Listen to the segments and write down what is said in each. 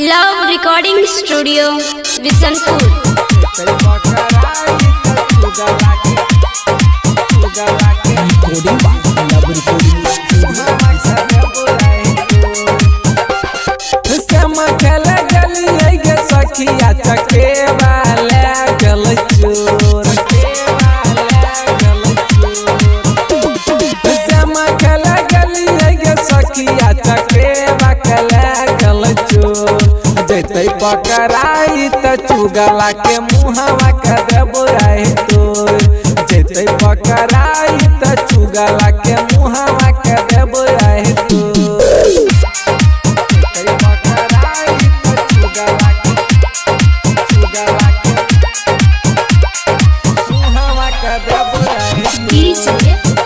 Love recording studio Bishanpur. सखिया चके वाला गल चोर श्यामा खेला गली गे सखिया चके वाला गल चोर जैते पकड़ाई त चुगला के मुहवा के देबोराई तोर जैते पकड़ाई त चुगला के मुहवा के देबोराई तोर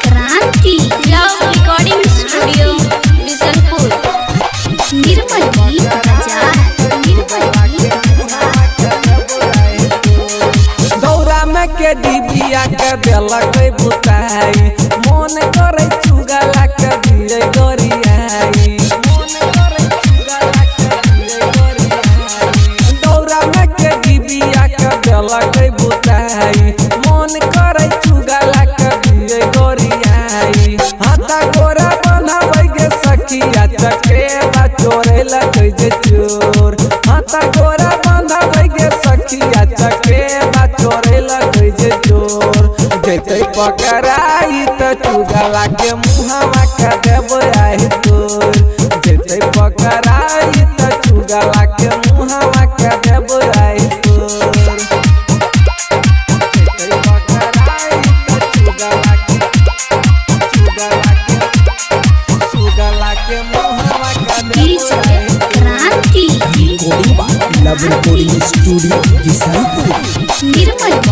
क्रांति लव रिकॉर्डिंग स्टूडियो बिशनपुर। दौरा में के डिबिया के देलक बुताई मन करे चुगला के दिए गोरियाई दौरा में के डिबिया के देलक बुताई मन करे चुगला के दिए गोरियाई हाथा गोरा बनावे गे सखिया चके बा चोरे लगे जे चोर हाथा गोरा बनावे गे सखिया चके बा चोरे लगे जे चोर जैते पकड़ाई त चुगला के मुहवा के देबोराई तोर जैते पकड़ाई त चुगला के मुहवा के देबोराई तोर जैते पकड़ाई त चुगला के मुहवा के देबोराई क्रांति लव रिकॉर्डिंग स्टूडियो बिशनपुर।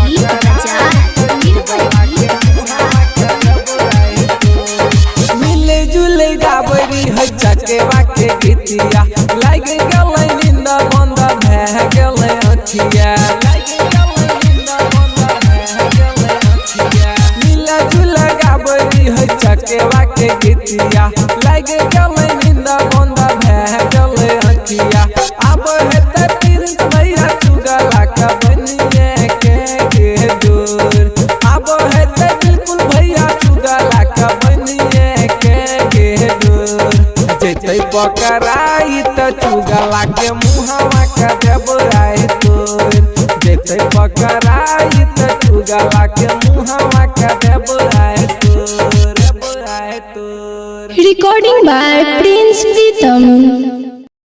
मिले जुले गाबरी है चकेवा के गीतिया लाग गले नींद बंद भह गले अखिया मिले जुले गाबरी है चकेवा के गीतिया लाग गले नींद बंद भह गले अखिया अब हेते प्रिंस भैया चुगला का बनिए के दूर अब हेते बिल्कुल भैया चुगला का बनिए के दूर जैते पकड़ाई त चुगला के मुहवा के देबोराई तोर जैते पकड़ाई त चुगला के मुहवा के देबोराई तोर रिकॉर्डिंग बाय प्रिंस प्रीतम।